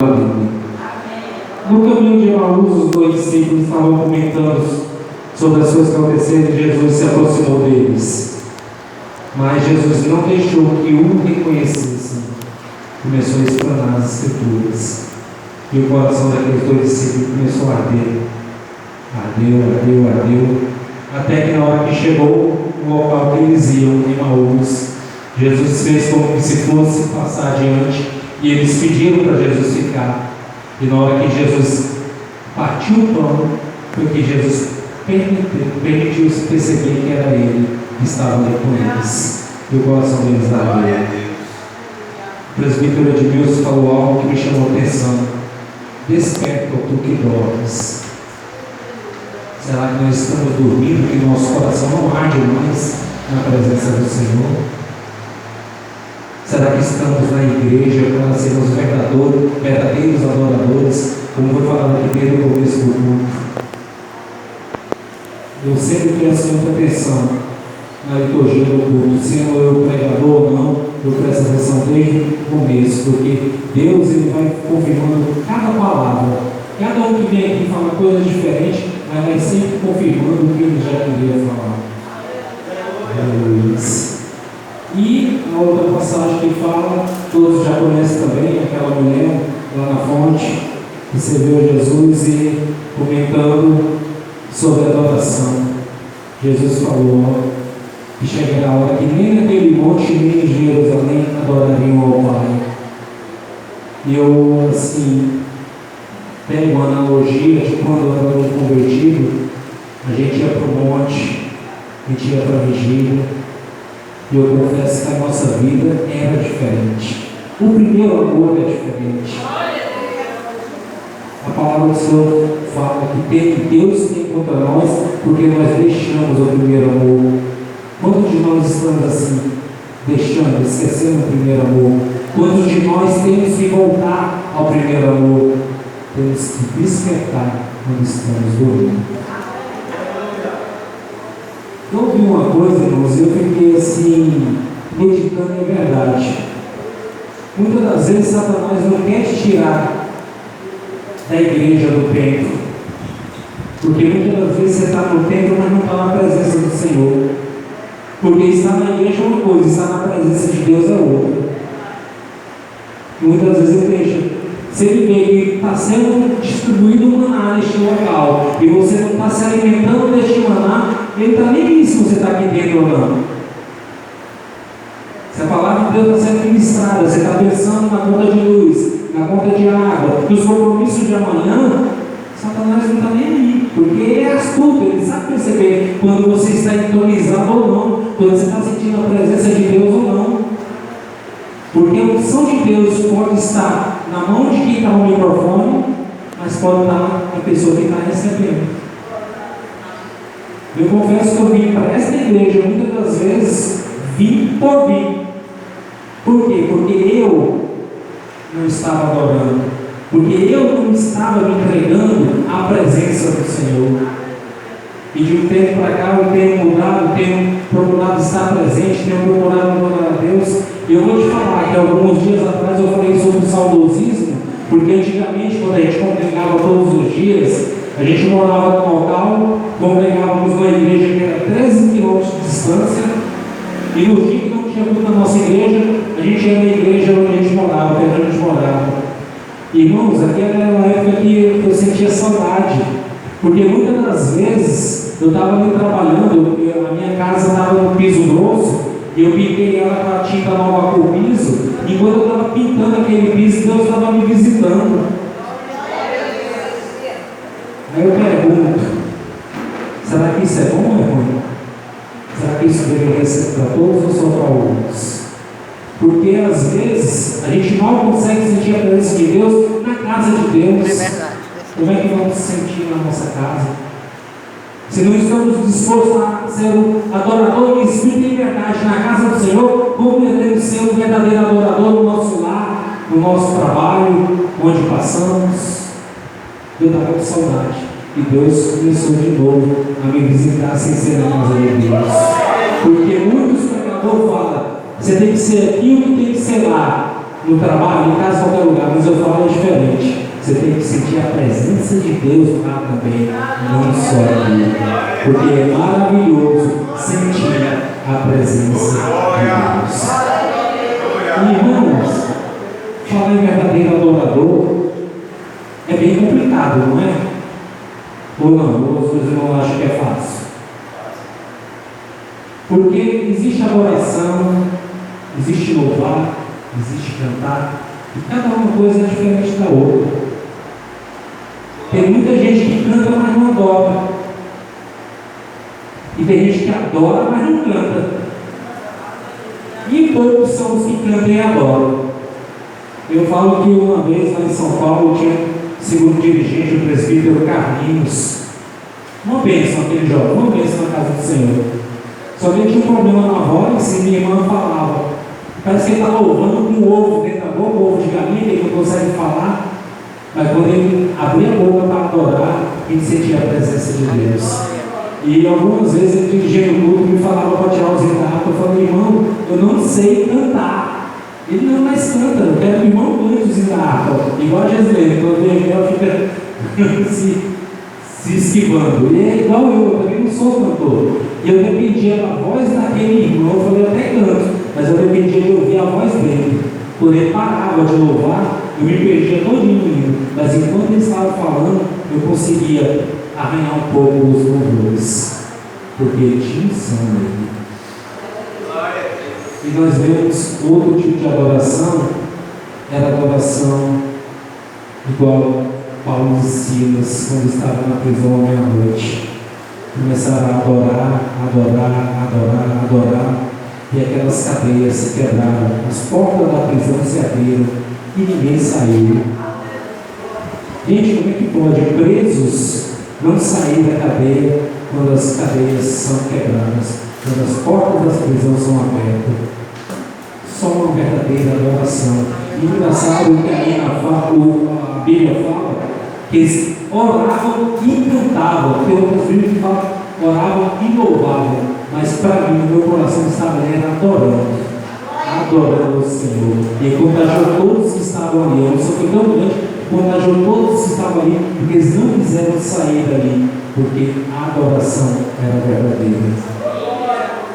No caminho de Emaús, os dois discípulos estavam comentando sobre as coisas que aconteceram e Jesus se aproximou deles. Mas Jesus não deixou que um reconhecesse. Começou a explanar as Escrituras. E o coração daqueles dois discípulos começou a arder. Ardeu. Até que na hora que chegou o local que eles iam, em Emaús, Jesus fez como se fosse passar adiante. E eles pediram para Jesus ficar. E na hora que Jesus partiu o pão, foi que Jesus permitiu-se perceber que era Ele que estava ali com eles. E o coração deles ardeu. O presbítero Edmilson falou algo que me chamou a atenção. Desperta, tu que dormes. Será que nós estamos dormindo, que nosso coração não arde mais na presença do Senhor? Será que estamos na igreja para sermos verdadeiros adoradores, como foi falado aqui desde o começo do culto? Eu sempre presto muita atenção na liturgia do culto, sendo eu pregador ou não, eu presto atenção desde o começo, porque Deus ele vai confirmando cada palavra. Cada um que vem aqui fala coisa diferente, mas vai sempre confirmando o que ele já queria falar. E a outra passagem que fala, todos já conhecem também, aquela mulher lá na fonte, que serviu a Jesus e comentando sobre a adoração. Jesus falou que chegará a hora que nem naquele monte, nem em Jerusalém adorariam ao Pai. E eu, assim, pego uma analogia de quando eu era convertido, a gente ia para o monte, a gente ia para a vigília. E eu confesso que a nossa vida era diferente. O primeiro amor é diferente. A palavra do Senhor fala que Deus tem contra nós porque nós deixamos o primeiro amor. Quantos de nós estamos assim, deixando, esquecendo o primeiro amor? Quantos de nós temos que voltar ao primeiro amor? Temos que despertar quando estamos dormindo. Eu ouvi uma coisa, irmãos, e eu fiquei assim, meditando em verdade. Muitas das vezes Satanás não quer te tirar da igreja, do templo. Porque muitas das vezes você está no templo, mas não está na presença do Senhor. Porque estar na igreja é uma coisa, estar na presença de Deus é outra. E muitas vezes eu vejo, se ele vê que está sendo distribuído um maná neste local, e você não está se alimentando deste maná, ele está nem nisso se você está aqui dentro ou não. Se a palavra de Deus está sendo ministrada, você está pensando na conta de luz, na conta de água, nos compromissos de amanhã, Satanás não está nem aí, porque ele é astuto, ele sabe perceber quando você está entonizado ou não, quando você está sentindo a presença de Deus ou não. Porque a unção de Deus pode estar na mão de quem está no microfone, mas pode estar na pessoa que está recebendo. Eu confesso que eu vim para esta igreja muitas das vezes, vim por vir. Por quê? Porque eu não estava adorando. Porque eu não estava me entregando à presença do Senhor. E de um tempo para cá eu tenho mudado, tenho procurado estar presente, tenho procurado adorar a Deus. E eu vou te falar que alguns dias atrás eu falei sobre o saudosismo, porque antigamente, quando a gente congregava todos os dias, a gente morava num local, congregávamos numa igreja que era 13 quilômetros de distância, e no dia que não tinha muito na nossa igreja, a gente ia na igreja onde a gente morava, perto onde a gente morava. Irmãos, aquela era uma época que eu sentia saudade, porque muitas das vezes eu estava ali trabalhando, a minha casa estava no piso grosso, e eu pintei ela com a tinta nova com o piso, e quando eu estava pintando aquele piso, Deus estava me visitando. Aí eu pergunto, será que isso é bom ou é ruim? Será que isso deveria ser para todos ou só para alguns? Porque às vezes a gente mal consegue sentir a presença de Deus na casa de Deus. Como é que vamos sentir na nossa casa? Se não estamos dispostos a ser um adorador em espírito e em verdade na casa do Senhor, como devemos ser um verdadeiro adorador no nosso lar, no nosso trabalho, onde passamos? Eu estava com saudade. E Deus começou de novo a me visitar sem ser na casa de Deus. Porque muitos pregadores falam, você tem que ser aqui ou tem que ser lá. no trabalho, em casa, em qualquer lugar, mas eu falo é diferente. Você tem que sentir a presença de Deus lá também, não só aqui. Porque é maravilhoso sentir a presença de Deus. E, irmãos, falar em verdadeiro adorador é bem complicado, não é? Ou não? Ou vocês não acham que é fácil? Porque existe adoração, existe louvar, existe cantar, e cada uma coisa é diferente da outra. Tem muita gente que canta, mas não adora. E tem gente que adora, mas não canta. E poucos são os que cantam e adoram. Eu falo que uma vez lá em São Paulo tinha, segundo dirigente, o presbítero Carlinhos. Uma bênção aquele jovem, uma bênção na casa do Senhor. Só que ele tinha um problema na voz e minha irmã falava. Parece que ele está louvando com um ovo dentro da boca, um ovo de galinha, que ele não consegue falar. Mas quando ele abria a boca para adorar, ele sentia a presença de Deus. E algumas vezes ele dirigia no culto e me falava para tirar os guitarras. Eu falei, irmão, eu não sei cantar. Ele não mais canta, eu quero que o irmão cante os guitarras. Igual a Gisele, quando ele ela fica se esquivando. E é igual eu também não sou cantor. E eu dependia da voz daquele irmão, eu falei, até canto, mas eu dependia de ouvir a voz dele. Quando ele parava de louvar, eu me perdia todinho no hino. Mas enquanto ele estava falando, eu conseguia arranhar um pouco os louvores, porque ele tinha unção nele. E nós vemos outro tipo de adoração, era adoração igual Paulo e Silas, quando estavam na prisão à meia-noite. Começaram a adorar, adorar, adorar, adorar, e aquelas cadeias se quebraram, as portas da prisão se abriram e ninguém saiu. Gente, como é que pode presos não sair da cadeia quando as cadeias são quebradas, quando as portas das prisões são abertas? Só uma verdadeira adoração. E engraçado que a Bíblia fala que eles oravam e cantavam. Tem outras Bíblias que falam oravam e louvavam. Mas para mim, meu coração estava adorando. Adorando o Senhor. E contagiou todos que estavam ali. A unção foi tão grande, contagiou todos que estavam ali, porque eles não quiseram sair dali, porque a adoração era verdadeira.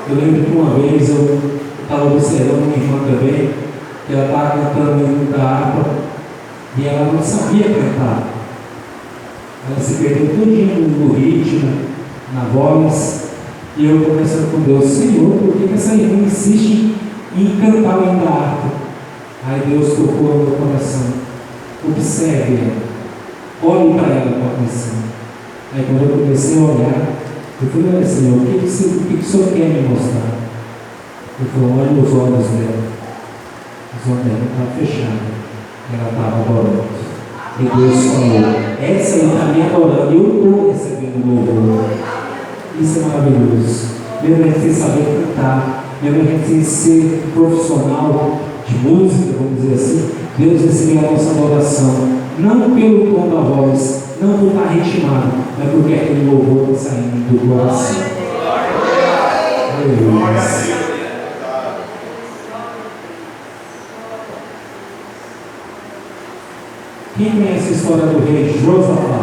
Eu lembro que uma vez eu estava observando minha irmã também, que ela estava cantando no da harpa, e ela não sabia cantar. Ela se perdeu tudinho no ritmo, na voz, e eu conversando com Deus, Senhor, por que essa irmã insiste em cantar o hino da harpa? Aí Deus tocou no meu coração, observe ela, olhe para ela com atenção. Aí quando eu comecei a olhar, eu falei, olha Senhor, o que o Senhor quer me mostrar? Ele falou, olha os olhos dela. Os olhos dela estavam fechados. Ela estava adorando. E Deus falou, essa aí está me adorando. Eu estou recebendo louvor. Isso é maravilhoso. Mesmo a gente sem saber cantar, mesmo a gente sem ser profissional de música, vamos dizer assim, Deus recebeu a nossa adoração. Não pelo tom da voz, não por estar ritmado, mas porque aquele louvor está saindo do coração. Aleluia. Quem conhece a história do rei Josafá?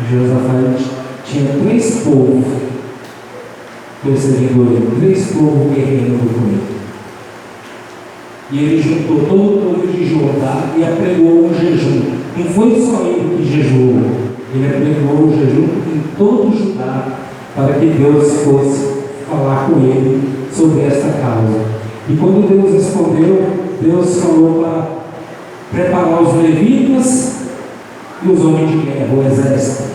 Josafá tinha 3 povos perseguindo ele, 3 povos guerreando com ele. E ele juntou todo o povo de Judá e apregou um jejum. Não foi só ele que jejuou, ele apregou um jejum em todo o Judá, para que Deus fosse falar com ele sobre esta causa. E quando Deus respondeu, Deus falou para preparar os levitas e os homens de guerra, o exército.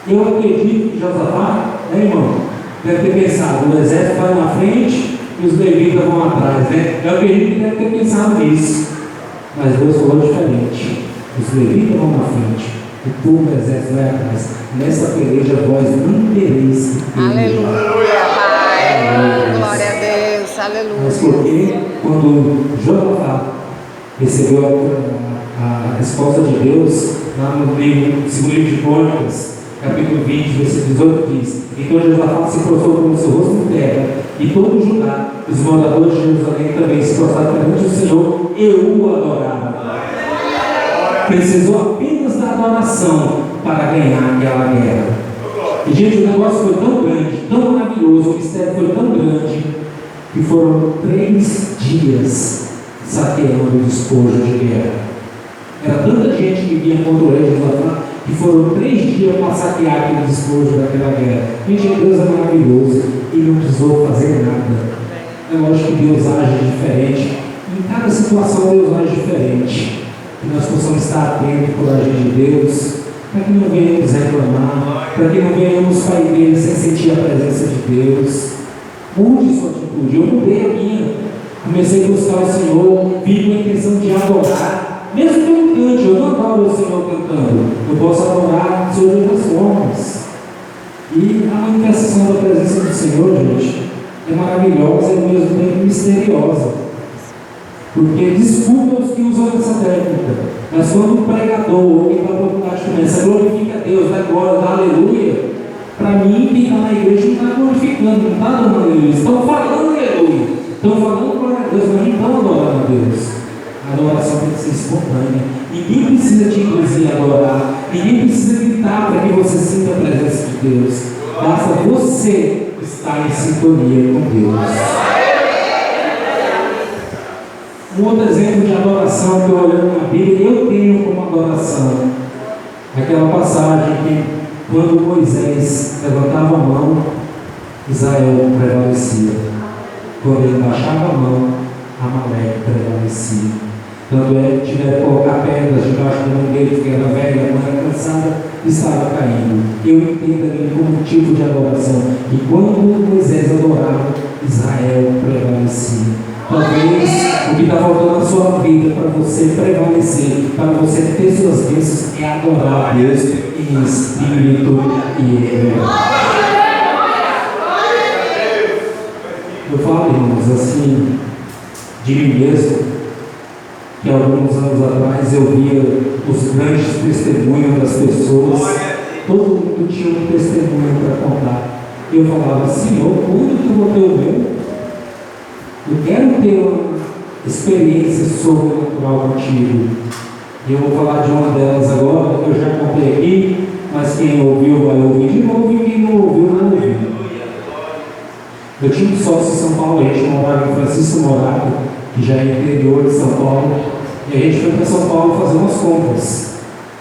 Eu acredito que Josafá, né, irmão, deve ter pensado, o exército vai na frente e os levitas vão atrás, né? Eu acredito que deve ter pensado nisso. Mas Deus falou diferente. Os levitas vão na frente, o povo do exército vai atrás. Nessa peleja vós não tereis. Aleluia, Pai. Glória a Deus, aleluia. Mas porque quando Josafá recebeu a resposta de Deus, lá no livro, segundo livro de Crônicas, capítulo 20, versículo 18 diz: então Josafá se prostrou com o seu rosto em terra, e todo Judá, os moradores de Jerusalém também se prostraram perante o Senhor e o adoraram. Precisou apenas da adoração para ganhar aquela guerra. E gente, o negócio foi tão grande, tão maravilhoso, o mistério foi tão grande, que foram 3 dias saqueando o despojo de guerra. Era tanta gente que vinha contra o rei Josafá, que foram 3 dias para saquear aquele despojo daquela guerra. Gente, Deus é maravilhoso e não precisou fazer nada. É lógico que Deus age diferente. Em cada situação Deus age diferente. Que nós possamos estar atentos por agir de Deus, para que não venhamos reclamar, para que não venhamos para a igreja sem sentir a presença de Deus. Mude sua atitude. Eu mudei a minha. Comecei a buscar o Senhor, vim com a intenção de adorar. Mesmo que eu não cante, eu não adoro o Senhor cantando. Eu posso adorar o Senhor de outras formas. E a manifestação da presença do Senhor, gente, é maravilhosa e ao mesmo tempo misteriosa. Porque desculpa os que usam essa técnica, mas quando o pregador ou quem está procurando começa a glorificar a Deus, dá glória, dá aleluia, para mim quem está na igreja não está glorificando, não está dando aleluia, estão falando aleluia, estão falando glória a Deus, mas não estão adorando a Deus. A adoração tem que ser espontânea. Ninguém precisa te induzir a adorar, ninguém precisa gritar para que você sinta a presença de Deus. Basta você estar em sintonia com Deus. Um outro exemplo de adoração que eu olhando na Bíblia, eu tenho como adoração aquela passagem que quando Moisés levantava a mão, Israel prevalecia. Quando ele baixava a mão, Amaleque prevalecia. Tanto é que tiveram que colocar pedras debaixo da mão dele, porque era velha, a mão era cansada e estava caindo. Eu entendo ali como tipo de adoração. E quando Moisés adorava, Israel prevalecia. Talvez o que está faltando na sua vida para você prevalecer, para você ter suas bênçãos, é adorar a Deus em espírito e em verdade. Eu falo, irmãos, assim, de mim mesmo, que alguns anos atrás eu via os grandes testemunhos das pessoas, todo mundo tinha um testemunho para contar. E eu falava: Senhor, quando que eu vou ter o meu? Eu quero ter uma experiência sobrenatural contigo. E eu vou falar de uma delas agora, que eu já contei aqui, mas quem ouviu vai ouvir de novo, e quem não ouviu, não ouviu. Eu tinha um sócio em São Paulo, a gente morava em Francisco Morato, que já é interior de São Paulo, e a gente foi para São Paulo fazer umas compras.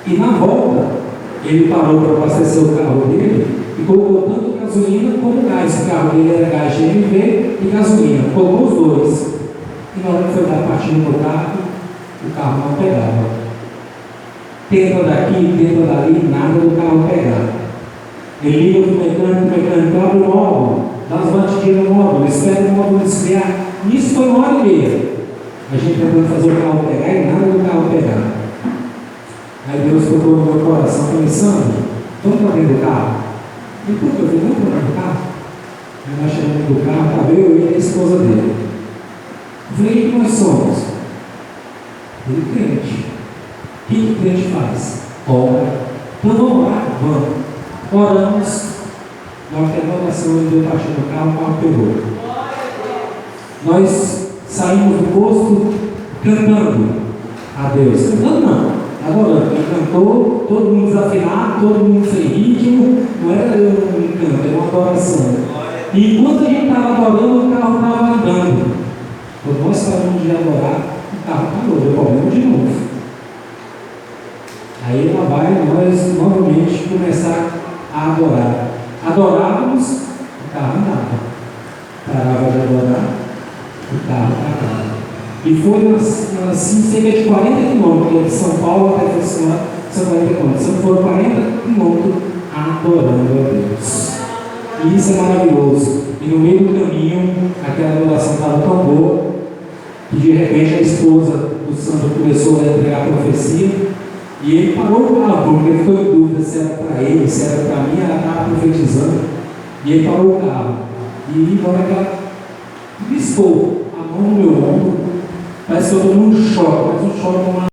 E na volta, ele parou para abastecer o carro dele e colocou tanto gasolina como gás. O carro dele era gás GNV e gasolina, colocou os dois. E na hora que foi dar partida no carro, o carro não pegava. Tenta daqui, tenta dali, nada do carro pegar. Ele liga para o mecânico abre o módulo, dá as batidinhas no módulo, espera o módulo esfriar. Nisso foi 1h30. A gente tentando fazer o carro pegar e nada do carro pegar. Aí Deus tocou no meu coração, pensando: vamos para dentro do carro? E por que eu falei: vamos para dentro do carro? Aí nós chegamos do carro, estava eu e a esposa dele. Eu falei: o que nós somos? Ele: crente. O que o crente faz? Ora. Então vamos orar? Vamos. Oramos. Na hora que a oração ele deu partida no carro, o carro pegou. Nós saímos do posto cantando a Deus. Cantando não. Agora, ele cantou, todo mundo desafinado, todo mundo sem ritmo, não era um canto, era uma adoração. E enquanto a gente estava adorando, o carro estava andando. Quando nós paramos de adorar, o carro parou, deu problema de novo. Aí lá vai nós novamente começar a adorar. Adorávamos, o carro andava. Parava de adorar, o carro parava. E foi assim, cerca de 40 quilômetros, de São Paulo até Francisco, são 40 quilômetros. Foram 40 quilômetros adorando a Deus. E isso é maravilhoso. E no meio do caminho, aquela adoração estava tão boa, que de repente a esposa do santo começou a entregar a profecia, e ele parou o carro, porque ele ficou em dúvida se era para ele, se era para mim, ela estava profetizando, e ele parou o carro. E na hora que ela piscou a mão no meu ombro, parece que eu estou num choque, mas um choque